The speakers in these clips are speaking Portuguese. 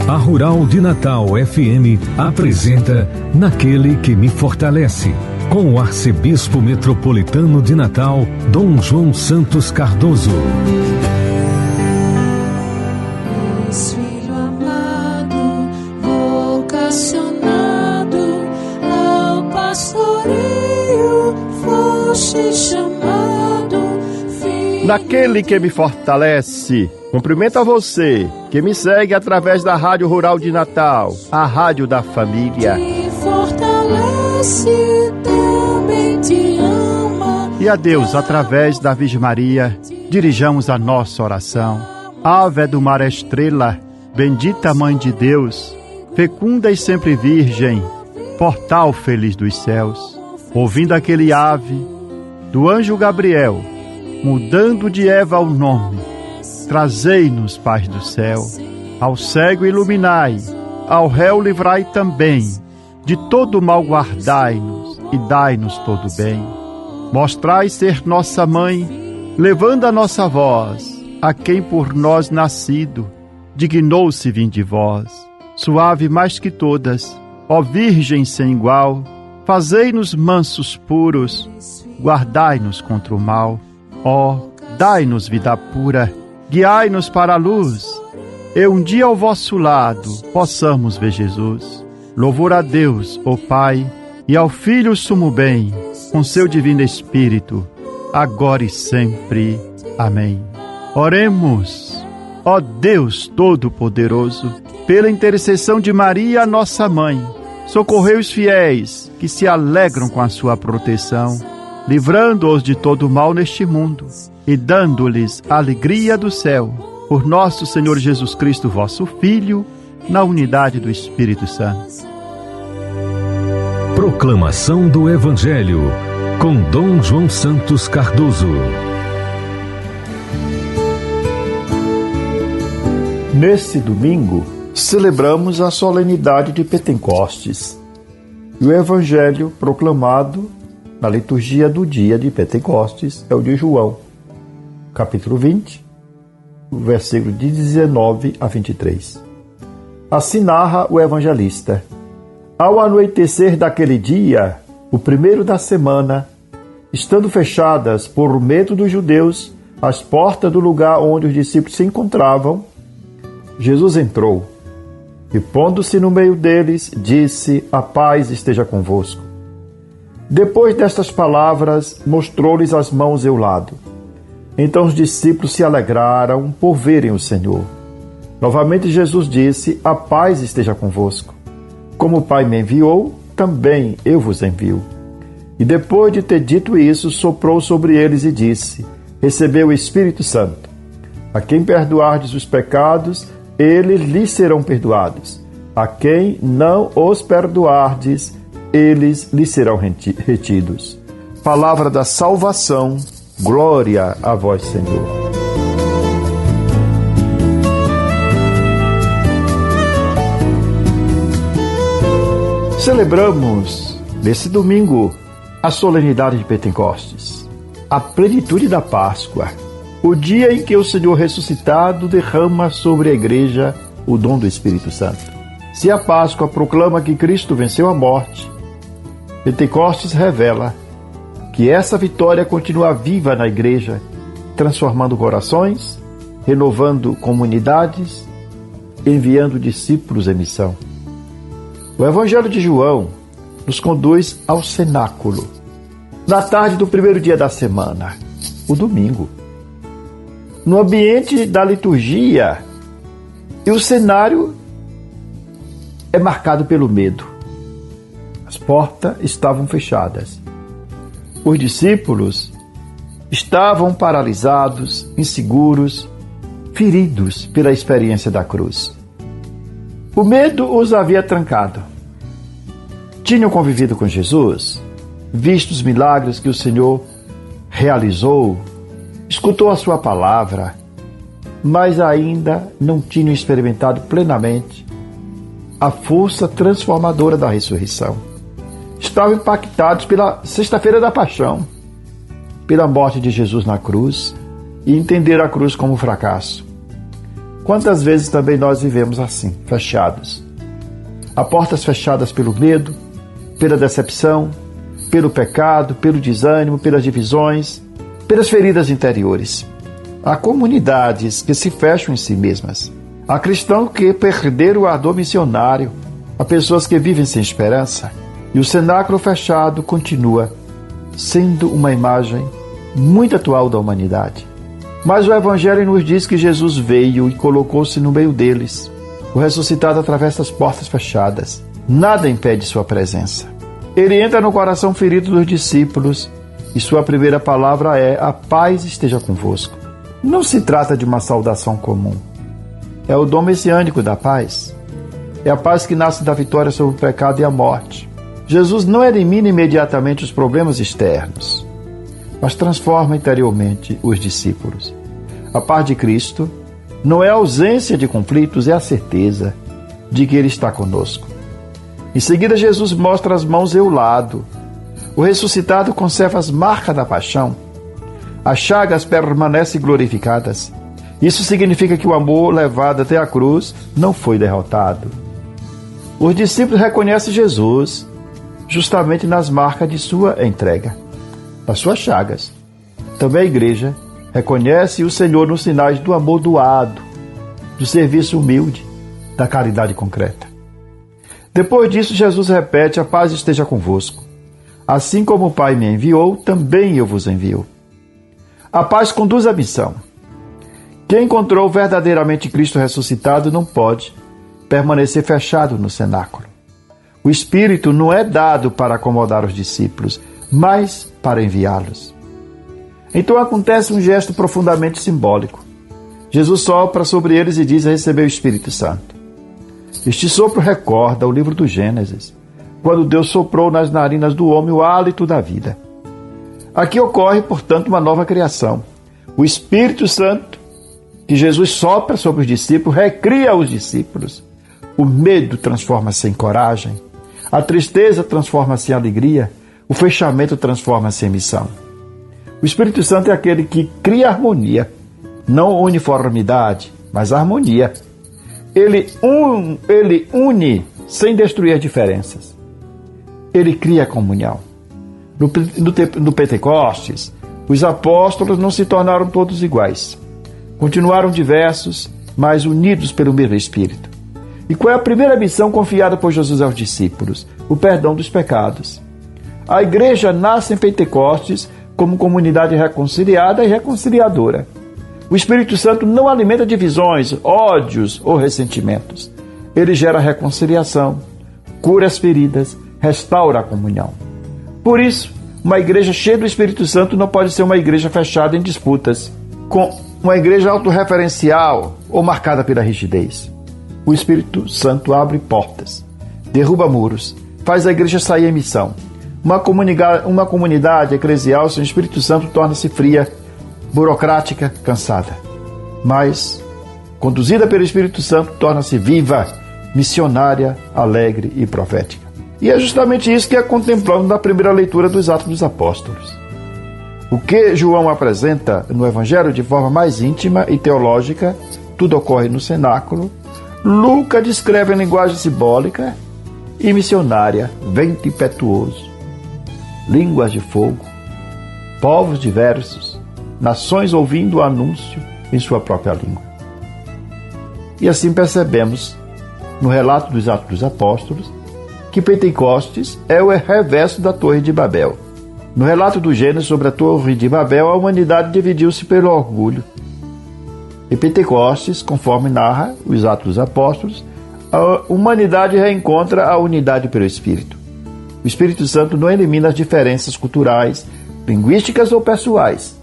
A Rural de Natal FM apresenta Naquele que me fortalece, com o arcebispo metropolitano de Natal, Dom João Santos Cardoso. Filho amado, vocacionado ao pastoreio, foste chamado. Naquele que me fortalece. Cumprimento a você que me segue através da Rádio Rural de Natal, a rádio da família. Te fortalece, também te ama. E a Deus, através da Virgem Maria, dirijamos a nossa oração. Ave do mar estrela, bendita Mãe de Deus, fecunda e sempre virgem, portal feliz dos céus. Ouvindo aquele ave do anjo Gabriel, mudando de Eva o nome, trazei-nos paz do céu. Ao cego iluminai, ao réu livrai também, de todo mal guardai-nos e dai-nos todo bem. Mostrai ser nossa mãe, levando a nossa voz, a quem por nós nascido, dignou-se vir de vós. Suave mais que todas, ó Virgem sem igual, fazei-nos mansos puros, guardai-nos contra o mal. Ó, dai-nos vida pura, guiai-nos para a luz, e um dia ao vosso lado possamos ver Jesus. Louvor a Deus, ó Pai, e ao Filho sumo bem, com seu divino Espírito, agora e sempre. Amém. Oremos. Ó Deus Todo-Poderoso, pela intercessão de Maria, nossa Mãe, socorrei os fiéis que se alegram com a sua proteção, livrando-os de todo mal neste mundo e dando-lhes a alegria do céu, por nosso Senhor Jesus Cristo, vosso Filho, na unidade do Espírito Santo. Proclamação do Evangelho, com Dom João Santos Cardoso. Nesse domingo, celebramos a solenidade de Pentecostes e o Evangelho proclamado na liturgia do dia de Pentecostes é o de João, capítulo 20, versículo de 19 a 23. Assim narra o evangelista: ao anoitecer daquele dia, o primeiro da semana, estando fechadas por medo dos judeus as portas do lugar onde os discípulos se encontravam, Jesus entrou e, pondo-se no meio deles, disse: a paz esteja convosco. Depois destas palavras, mostrou-lhes as mãos e o lado. Então os discípulos se alegraram por verem o Senhor. Novamente Jesus disse: a paz esteja convosco. Como o Pai me enviou, também eu vos envio. E depois de ter dito isso, soprou sobre eles e disse: recebeu o Espírito Santo. A quem perdoardes os pecados, eles lhes serão perdoados. A quem não os perdoardes, eles lhes serão retidos. Palavra da salvação, glória a vós, Senhor. Celebramos, nesse domingo, a solenidade de Pentecostes, a plenitude da Páscoa, o dia em que o Senhor ressuscitado derrama sobre a igreja o dom do Espírito Santo. Se a Páscoa proclama que Cristo venceu a morte, Pentecostes revela que essa vitória continua viva na igreja, transformando corações, renovando comunidades, enviando discípulos em missão. O Evangelho de João nos conduz ao cenáculo, na tarde do primeiro dia da semana, o domingo. No ambiente da liturgia, e o cenário é marcado pelo medo. As portas estavam fechadas. Os discípulos estavam paralisados, inseguros, feridos pela experiência da cruz. O medo os havia trancado. Tinham convivido com Jesus, visto os milagres que o Senhor realizou, escutou a sua palavra, mas ainda não tinham experimentado plenamente a força transformadora da ressurreição. Estavam impactados pela Sexta-feira da Paixão, pela morte de Jesus na cruz, e entenderam a cruz como um fracasso. Quantas vezes também nós vivemos assim, fechados? Há portas fechadas pelo medo, pela decepção, pelo pecado, pelo desânimo, pelas divisões, pelas feridas interiores. Há comunidades que se fecham em si mesmas. Há cristãos que perderam o ardor missionário. Há pessoas que vivem sem esperança. E o cenáculo fechado continua sendo uma imagem muito atual da humanidade. Mas o Evangelho nos diz que Jesus veio e colocou-se no meio deles. O ressuscitado atravessa as portas fechadas. Nada impede sua presença. Ele entra no coração ferido dos discípulos e sua primeira palavra é: a paz esteja convosco. Não se trata de uma saudação comum. É o dom messiânico da paz. É a paz que nasce da vitória sobre o pecado e a morte. Jesus não elimina imediatamente os problemas externos, mas transforma interiormente os discípulos. A paz de Cristo não é a ausência de conflitos, é a certeza de que Ele está conosco. Em seguida, Jesus mostra as mãos e o lado. O ressuscitado conserva as marcas da paixão. As chagas permanecem glorificadas. Isso significa que o amor levado até a cruz não foi derrotado. Os discípulos reconhecem Jesus justamente nas marcas de sua entrega, nas suas chagas. Também a igreja reconhece o Senhor nos sinais do amor doado, do serviço humilde, da caridade concreta. Depois disso, Jesus repete: a paz esteja convosco. Assim como o Pai me enviou, também eu vos envio. A paz conduz à missão. Quem encontrou verdadeiramente Cristo ressuscitado não pode permanecer fechado no cenáculo. O Espírito não é dado para acomodar os discípulos, mas para enviá-los. Então acontece um gesto profundamente simbólico. Jesus sopra sobre eles e diz: recebeu o Espírito Santo. Este sopro recorda o livro do Gênesis, quando Deus soprou nas narinas do homem o hálito da vida. Aqui ocorre, portanto, uma nova criação. O Espírito Santo, que Jesus sopra sobre os discípulos, recria os discípulos. O medo transforma-se em coragem. A tristeza transforma-se em alegria. O fechamento transforma-se em missão. O Espírito Santo é aquele que cria harmonia. Não uniformidade, mas harmonia. Ele une sem destruir as diferenças. Ele cria comunhão. No Pentecostes, os apóstolos não se tornaram todos iguais. Continuaram diversos, mas unidos pelo mesmo Espírito. E qual é a primeira missão confiada por Jesus aos discípulos? O perdão dos pecados. A igreja nasce em Pentecostes como comunidade reconciliada e reconciliadora. O Espírito Santo não alimenta divisões, ódios ou ressentimentos. Ele gera reconciliação, cura as feridas, restaura a comunhão. Por isso, uma igreja cheia do Espírito Santo não pode ser uma igreja fechada em disputas, com uma igreja autorreferencial ou marcada pela rigidez. O Espírito Santo abre portas, derruba muros, faz a igreja sair em missão. Uma comunidade eclesial sem o Espírito Santo torna-se fria, burocrática, cansada. Mas, conduzida pelo Espírito Santo, torna-se viva, missionária, alegre e profética. E é justamente isso que é contemplado na primeira leitura dos Atos dos Apóstolos. O que João apresenta no Evangelho de forma mais íntima e teológica, tudo ocorre no cenáculo. Lucas descreve em linguagem simbólica e missionária, vento impetuoso, línguas de fogo, povos diversos, nações ouvindo o anúncio em sua própria língua. E assim percebemos, no relato dos Atos dos Apóstolos, que Pentecostes é o reverso da Torre de Babel. No relato do Gênesis sobre a Torre de Babel, a humanidade dividiu-se pelo orgulho. Em Pentecostes, conforme narra os Atos dos Apóstolos, a humanidade reencontra a unidade pelo Espírito. O Espírito Santo não elimina as diferenças culturais, linguísticas ou pessoais.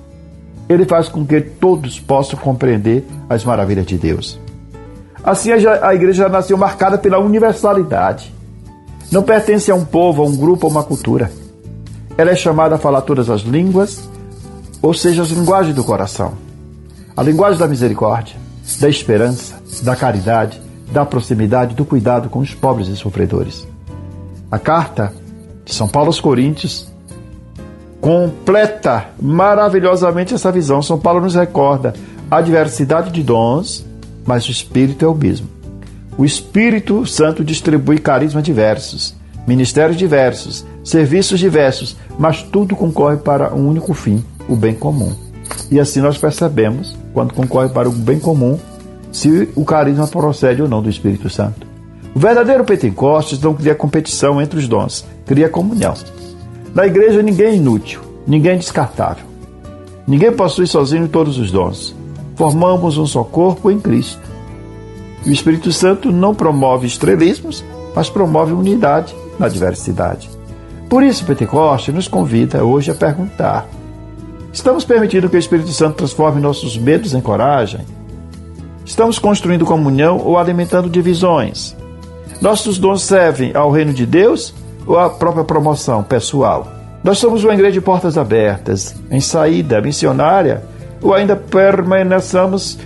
Ele faz com que todos possam compreender as maravilhas de Deus. Assim, a igreja nasceu marcada pela universalidade. Não pertence a um povo, a um grupo, a uma cultura. Ela é chamada a falar todas as línguas, ou seja, as linguagens do coração. A linguagem da misericórdia, da esperança, da caridade, da proximidade, do cuidado com os pobres e sofredores. A carta de São Paulo aos Coríntios completa maravilhosamente essa visão. São Paulo nos recorda a diversidade de dons mas o Espírito é o mesmo. O Espírito Santo distribui carismas diversos, ministérios diversos, serviços diversos, mas tudo concorre para um único fim, o bem comum. E assim nós percebemos, quando concorre para o bem comum, se o carisma procede ou não do Espírito Santo. O verdadeiro Pentecostes não cria competição entre os dons, cria comunhão. Na igreja ninguém é inútil, ninguém é descartável. Ninguém possui sozinho todos os dons. Formamos um só corpo em Cristo. E o Espírito Santo não promove estrelismos, mas promove unidade na diversidade. Por isso, o Pentecostes nos convida hoje a perguntar: estamos permitindo que o Espírito Santo transforme nossos medos em coragem? Estamos construindo comunhão ou alimentando divisões? Nossos dons servem ao reino de Deus ou à própria promoção pessoal? Nós somos uma igreja de portas abertas, em saída missionária, ou ainda permanecemos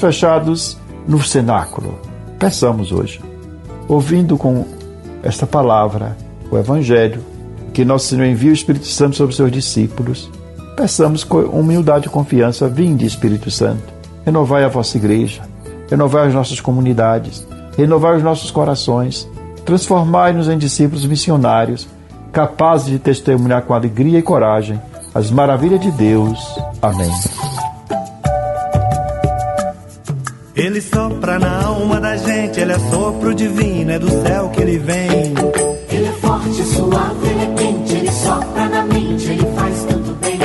fechados no cenáculo? Peçamos hoje, ouvindo com esta palavra, o Evangelho, que Nosso Senhor envia o Espírito Santo sobre os seus discípulos. Peçamos com humildade e confiança: vinde, Espírito Santo, renovai a vossa igreja, renovai as nossas comunidades, renovai os nossos corações, transformai-nos em discípulos missionários, capazes de testemunhar com alegria e coragem as maravilhas de Deus. Amém. Ele sopra na alma da gente, ele é sopro divino, é do céu que ele vem. Ele é forte, suave, ele é quente, ele sopra na mente, ele faz tanto bem.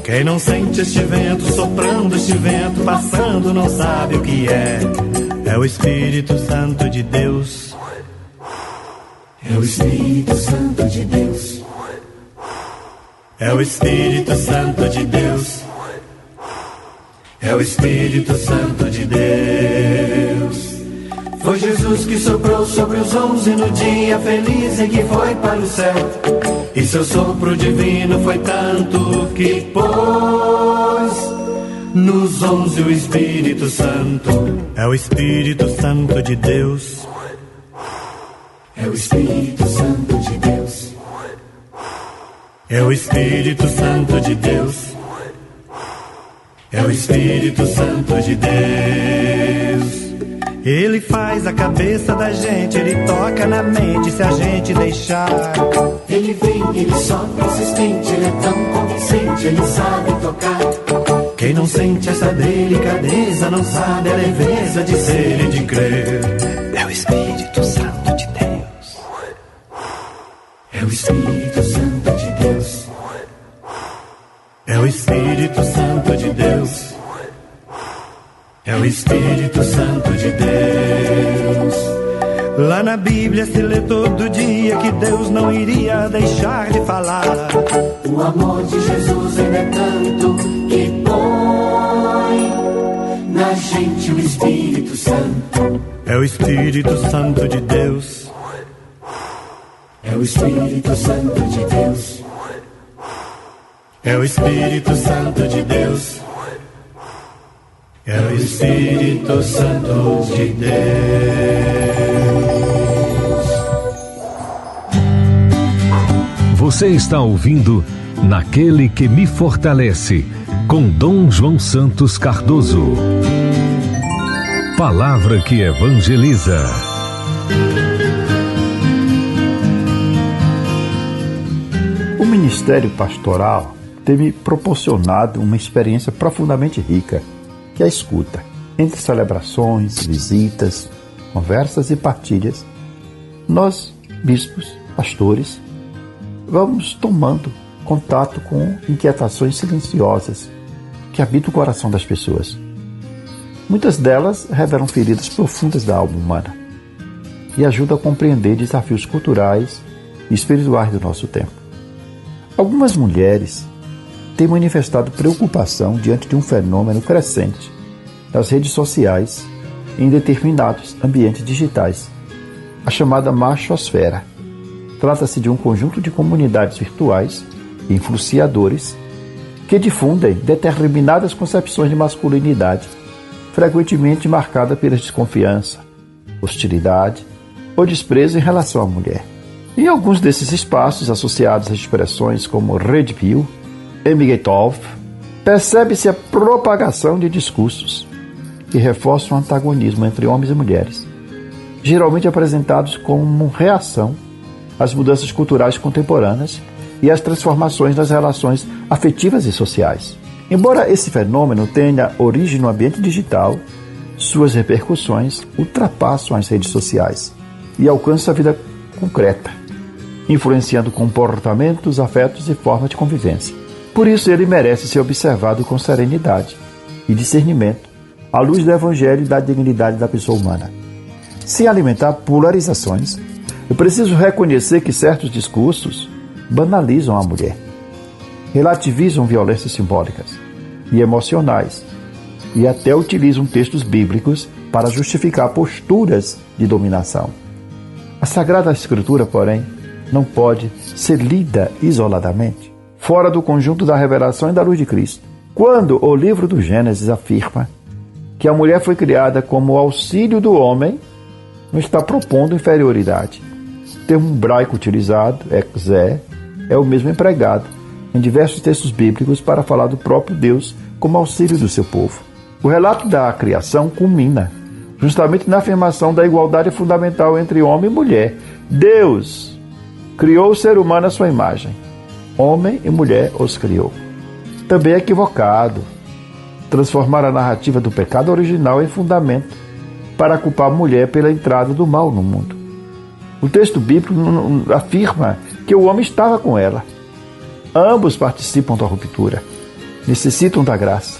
Quem não sente este vento soprando, este vento passando, não sabe o que é. É o Espírito Santo de Deus. É o Espírito Santo de Deus. É o Espírito Santo de Deus. É o Espírito Santo de Deus. Foi Jesus que soprou sobre os 11 no dia feliz em que foi para o céu. E seu sopro divino foi tanto que pôs nos 11 o Espírito Santo. É o Espírito Santo de Deus. É o Espírito Santo de Deus. É o Espírito Santo de Deus. É o Espírito Santo de Deus. Ele faz a cabeça da gente, ele toca na mente se a gente deixar. Ele vem, ele sopra insistente, ele é tão convincente, ele sabe tocar. Quem não sente essa delicadeza não sabe a leveza de ser e de crer. É o Espírito Santo de Deus. É o Espírito Santo de Deus. É o Espírito Santo de Deus. É o Espírito Santo de Deus. Lá na Bíblia se lê todo dia que Deus não iria deixar de falar. O amor de Jesus ainda é tanto que põe na gente o Espírito Santo. É o Espírito Santo de Deus. É o Espírito Santo de Deus. É o Espírito Santo de Deus. É o Espírito Santo de Deus. Você está ouvindo Naquele que me fortalece, com Dom João Santos Cardoso. Palavra que evangeliza. O ministério pastoral tem me proporcionado uma experiência profundamente rica, que é a escuta. Entre celebrações, visitas, conversas e partilhas, nós, bispos, pastores, vamos tomando contato com inquietações silenciosas que habitam o coração das pessoas. Muitas delas revelam feridas profundas da alma humana e ajudam a compreender desafios culturais e espirituais do nosso tempo. Algumas mulheres têm manifestado preocupação diante de um fenômeno crescente das redes sociais em determinados ambientes digitais, a chamada machosfera. Trata-se de um conjunto de comunidades virtuais e influenciadores que difundem determinadas concepções de masculinidade, frequentemente marcada pela desconfiança, hostilidade ou desprezo em relação à mulher. Em alguns desses espaços associados a expressões como Red Pill, Emigetolf, percebe-se a propagação de discursos que reforçam o antagonismo entre homens e mulheres, geralmente apresentados como reação às mudanças culturais contemporâneas e às transformações nas relações afetivas e sociais. Embora esse fenômeno tenha origem no ambiente digital, suas repercussões ultrapassam as redes sociais e alcançam a vida concreta, influenciando comportamentos, afetos e formas de convivência. Por isso, ele merece ser observado com serenidade e discernimento, à luz do Evangelho e da dignidade da pessoa humana. Sem alimentar polarizações, é preciso reconhecer que certos discursos banalizam a mulher, relativizam violências simbólicas e emocionais e até utilizam textos bíblicos para justificar posturas de dominação. A Sagrada Escritura, porém, não pode ser lida isoladamente, fora do conjunto da revelação e da luz de Cristo. Quando o livro do Gênesis afirma que a mulher foi criada como auxílio do homem, não está propondo inferioridade. O termo hebraico utilizado, exé, é o mesmo empregado em diversos textos bíblicos para falar do próprio Deus como auxílio do seu povo. O relato da criação culmina justamente na afirmação da igualdade fundamental entre homem e mulher. Deus criou o ser humano à sua imagem. Homem e mulher os criou. Também é equivocado transformar a narrativa do pecado original em fundamento para culpar a mulher pela entrada do mal no mundo. O texto bíblico afirma que o homem estava com ela. Ambos participam da ruptura, necessitam da graça.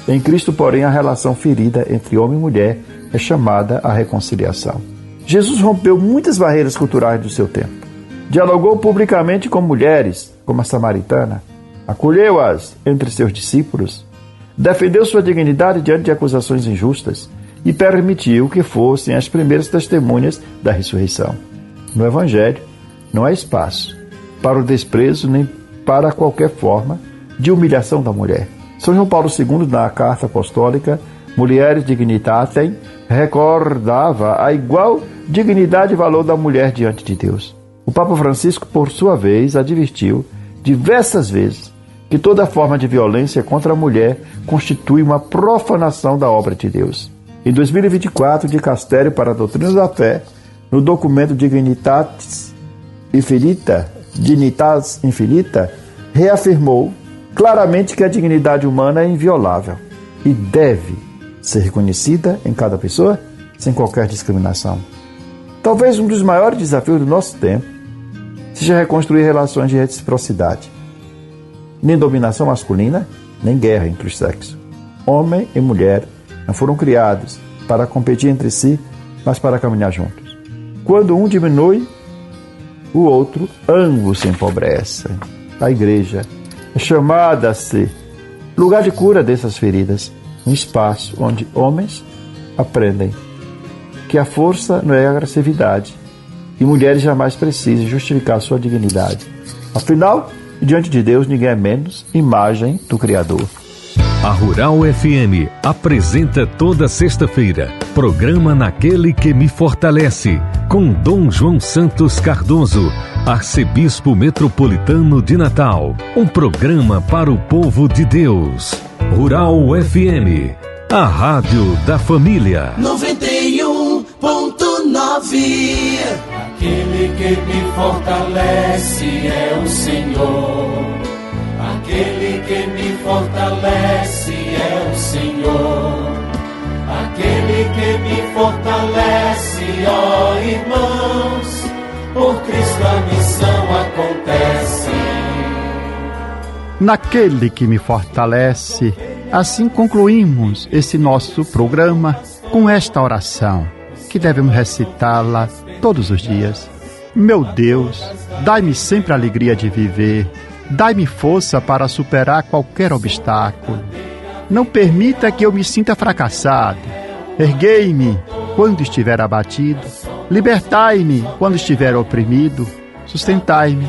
Em Cristo, porém, a relação ferida entre homem e mulher é chamada à reconciliação. Jesus rompeu muitas barreiras culturais do seu tempo. Dialogou publicamente com mulheres, como a samaritana, acolheu-as entre seus discípulos, defendeu sua dignidade diante de acusações injustas e permitiu que fossem as primeiras testemunhas da ressurreição. No Evangelho, não há espaço para o desprezo nem para qualquer forma de humilhação da mulher. São João Paulo II, na Carta Apostólica Mulieris Dignitatem, recordava a igual dignidade e valor da mulher diante de Deus. O Papa Francisco, por sua vez, advertiu diversas vezes que toda forma de violência contra a mulher constitui uma profanação da obra de Deus. Em 2024, o Dicastério para a Doutrina da Fé, no documento Dignitatis Infinita, reafirmou claramente que a dignidade humana é inviolável e deve ser reconhecida em cada pessoa sem qualquer discriminação. Talvez um dos maiores desafios do nosso tempo seja reconstruir relações de reciprocidade. Nem dominação masculina, nem guerra entre os sexos. Homem e mulher não foram criados para competir entre si, mas para caminhar juntos. Quando um diminui, o outro, ambos se empobrecem. A igreja é chamada a ser lugar de cura dessas feridas, um espaço onde homens aprendem que a força não é a agressividade e mulheres jamais precisam justificar sua dignidade. Afinal, diante de Deus, ninguém é menos imagem do Criador. A Rural FM apresenta toda sexta-feira programa Naquele que me fortalece, com Dom João Santos Cardoso, arcebispo metropolitano de Natal. Um programa para o povo de Deus. Rural FM, a rádio da família. 91.9. Aquele que me fortalece é o Senhor. Aquele que me fortalece é o Senhor. Aquele que me fortalece, ó irmãos, por Cristo a missão acontece. Naquele que me fortalece, assim concluímos esse nosso programa com esta oração, que devemos recitá-la todos os dias. Meu Deus, dai-me sempre a alegria de viver. Dai-me força para superar qualquer obstáculo. Não permita que eu me sinta fracassado. Erguei-me quando estiver abatido. Libertai-me quando estiver oprimido. Sustentai-me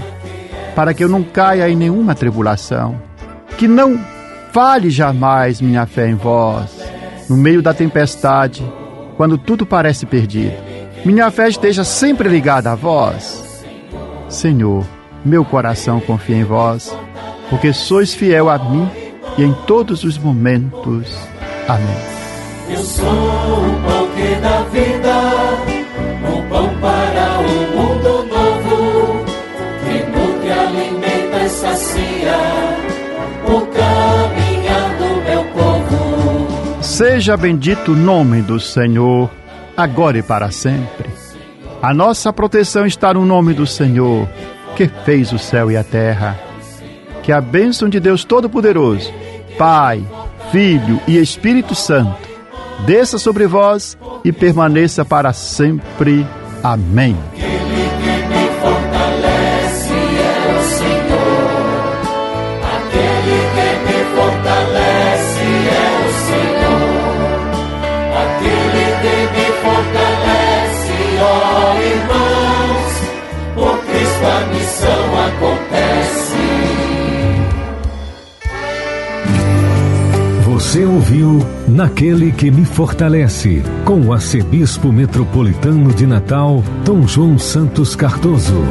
para que eu não caia em nenhuma tribulação. Que não falhe jamais minha fé em vós. No meio da tempestade, quando tudo parece perdido, minha fé esteja sempre ligada a vós. Senhor, meu coração confia em vós, porque sois fiel a mim e em todos os momentos. Amém. Eu sou o pão que dá vida, o pão para um mundo novo, que nutre, alimenta e sacia o caminhar do meu povo. Seja bendito o nome do Senhor, agora e para sempre. A nossa proteção está no nome do Senhor, que fez o céu e a terra. Que a bênção de Deus Todo-Poderoso, Pai, Filho e Espírito Santo, desça sobre vós e permaneça para sempre. Amém. Aquele que me fortalece é o Senhor. Aquele que me fortalece é o Senhor. Aquele que me fortalece, ó irmãos, por Cristo a missão acontece. Você ouviu Naquele que me fortalece, com o arcebispo metropolitano de Natal, Dom João Santos Cardoso.